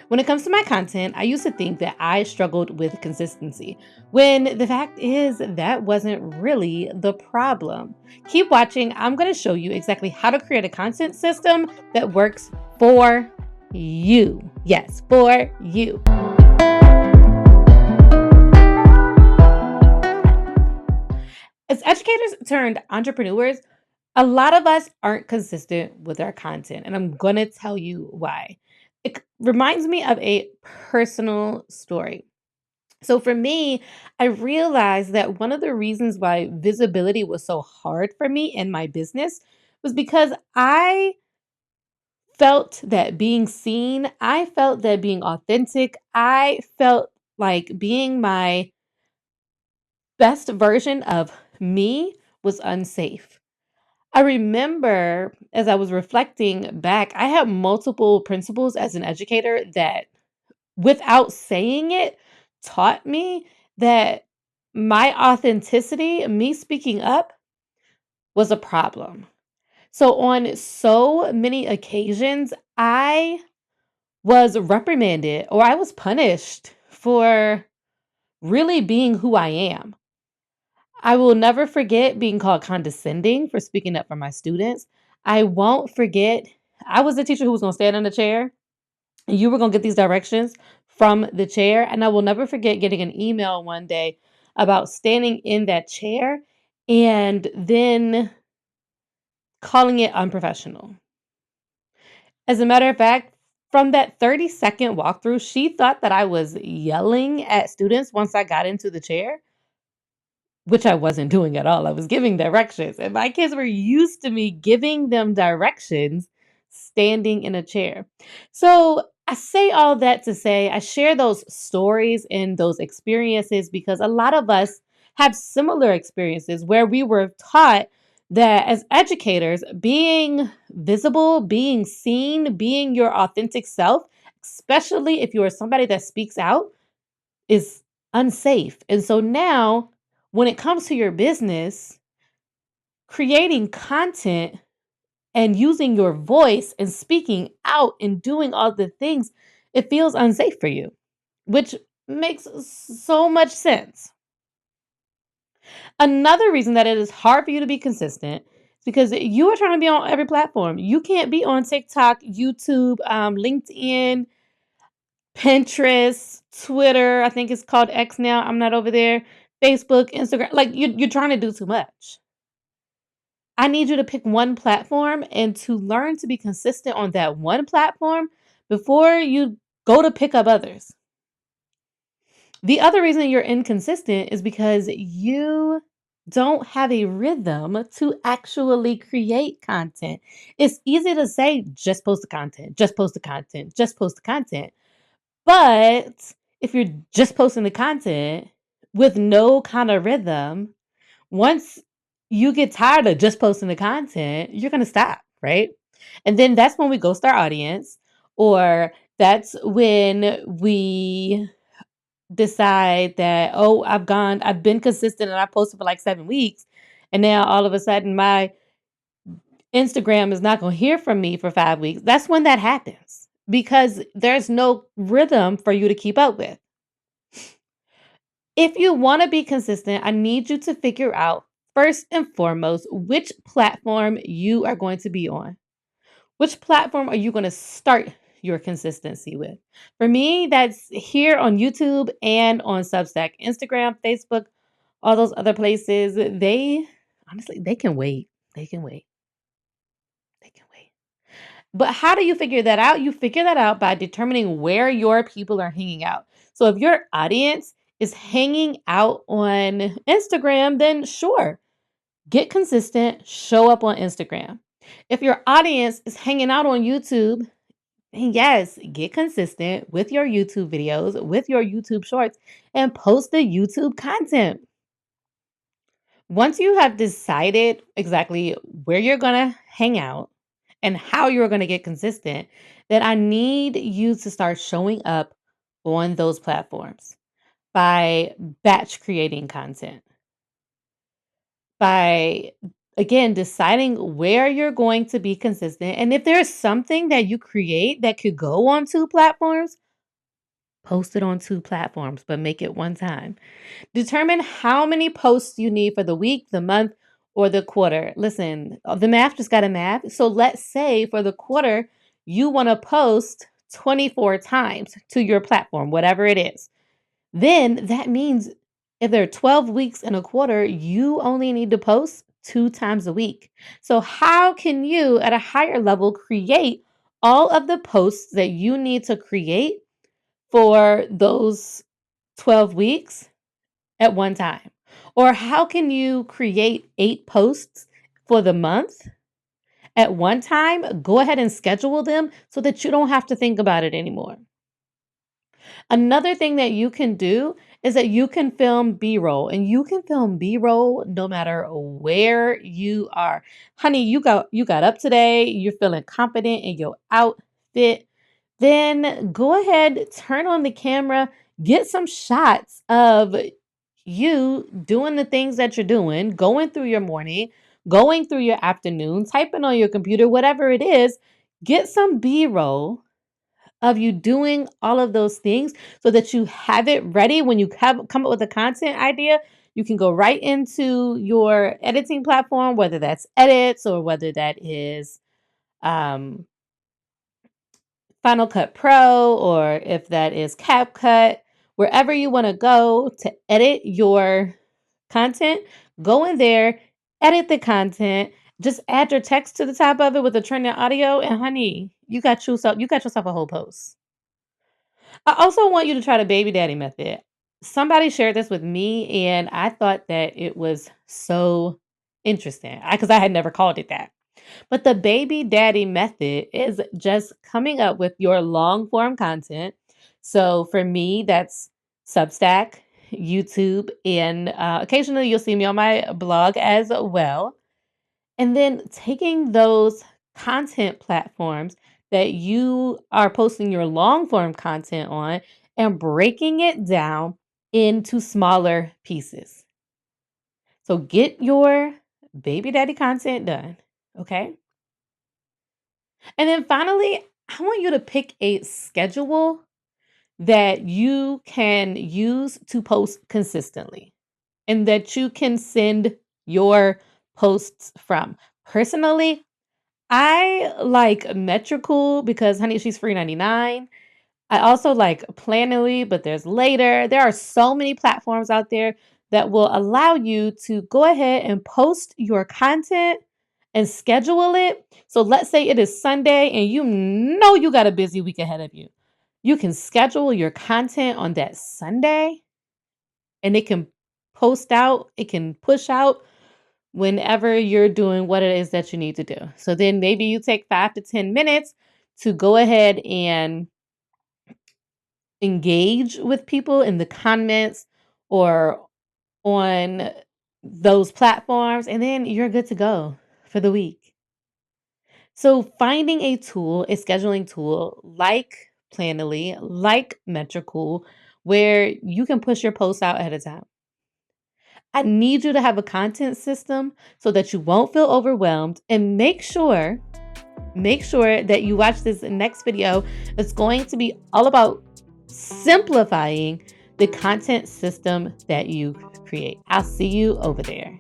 When it comes to my content, I used to think that I struggled with consistency, when the fact is that wasn't really the problem. Keep watching. I'm going to show you exactly how to create a content system that works for you. Yes, for you. As educators turned entrepreneurs, a lot of us aren't consistent with our content, and I'm going to tell you why. It reminds me of a personal story. So for me, I realized that one of the reasons why visibility was so hard for me in my business was because I felt that being seen, I felt that being authentic, I felt like being my best version of me was unsafe. I remember as I was reflecting back, I had multiple principals as an educator that, without saying it, taught me that my authenticity, me speaking up, was a problem. So, on so many occasions, I was reprimanded or I was punished for really being who I am. I will never forget being called condescending for speaking up for my students. I won't forget, I was the teacher who was going to stand in the chair and you were going to get these directions from the chair. And I will never forget getting an email one day about standing in that chair and then calling it unprofessional. As a matter of fact, from that 30-second walkthrough, she thought that I was yelling at students once I got into the chair, which I wasn't doing at all. I was giving directions, and my kids were used to me giving them directions standing in a chair. So I say all that to say I share those stories and those experiences because a lot of us have similar experiences where we were taught that as educators, being visible, being seen, being your authentic self, especially if you are somebody that speaks out, is unsafe. And so now, when it comes to your business, creating content and using your voice and speaking out and doing all the things, it feels unsafe for you, which makes so much sense. Another reason that it is hard for you to be consistent is because you are trying to be on every platform. You can't be on TikTok, YouTube, LinkedIn, Pinterest, Twitter. I think it's called X now. I'm not over there. Facebook, Instagram. Like you're trying to do too much. I need you to pick one platform and to learn to be consistent on that one platform before you go to pick up others. The other reason you're inconsistent is because you don't have a rhythm to actually create content. It's easy to say, just post the content, just post the content, just post the content. But if you're just posting the content with no kind of rhythm, once you get tired of just posting the content, you're going to stop, right? And then that's when we ghost our audience, or that's when we decide that, oh, I've been consistent and I posted for like 7 weeks. And now all of a sudden my Instagram is not going to hear from me for 5 weeks. That's when that happens because there's no rhythm for you to keep up with. If you want to be consistent, I need you to figure out first and foremost which platform you are going to be on. Which platform are you going to start your consistency with? For me, that's here on YouTube and on Substack, Instagram, Facebook, all those other places. They honestly, they can wait. They can wait. They can wait. But how do you figure that out? You figure that out by determining where your people are hanging out. So if your audience is hanging out on Instagram, then sure, get consistent, show up on Instagram. If your audience is hanging out on YouTube, then yes, get consistent with your YouTube videos, with your YouTube shorts, and post the YouTube content. Once you have decided exactly where you're going to hang out and how you're going to get consistent, then I need you to start showing up on those platforms by batch creating content, by again deciding where you're going to be consistent. And if there's something that you create that could go on two platforms, Post it on 2 platforms, but make it one time. Determine how many posts you need for the week, the month, or the quarter. Listen, the math just got a math. So let's say for the quarter, you want to post 24 times to your platform, whatever it is. Then that means if there are 12 weeks in a quarter, you only need to post 2 times a week. So, how can you, at a higher level, create all of the posts that you need to create for those 12 weeks at one time? Or how can you create 8 posts for the month at one time? Go ahead and schedule them so that you don't have to think about it anymore. Another thing that you can do is that you can film B-roll, and you can film B-roll no matter where you are. Honey, you got up today, you're feeling confident in your outfit, then go ahead, turn on the camera, get some shots of you doing the things that you're doing, going through your morning, going through your afternoon, typing on your computer, whatever it is, get some B-roll of you doing all of those things so that you have it ready when you come up with a content idea. You can go right into your editing platform, whether that's Edits or whether that is um, Final Cut Pro, or if that is CapCut, wherever you want to go to edit your content, go in there, edit the content, just add your text to the top of it with a trending audio, and honey, you got yourself a whole post. I also want you to try the baby daddy method. Somebody shared this with me, and I thought that it was so interesting because I had never called it that. But the baby daddy method is just coming up with your long form content. So for me, that's Substack, YouTube, and occasionally you'll see me on my blog as well. And then taking those content platforms that you are posting your long form content on and breaking it down into smaller pieces. So get your baby daddy content done. Okay. And then finally, I want you to pick a schedule that you can use to post consistently and that you can send your posts from. Personally, I like Metricool because, honey, she's free 99. I also like Planoly, but there's Later. There are so many platforms out there that will allow you to go ahead and post your content and schedule it. So let's say it is Sunday and you know you got a busy week ahead of you. You can schedule your content on that Sunday and it can post out, it can push out whenever you're doing what it is that you need to do. So then maybe you take 5 to 10 minutes to go ahead and engage with people in the comments or on those platforms, and then you're good to go for the week. So finding a scheduling tool like Planoly, like Metricool, where you can push your posts out ahead of time. I need you to have a content system so that you won't feel overwhelmed, and make sure that you watch this next video. It's going to be all about simplifying the content system that you create. I'll see you over there.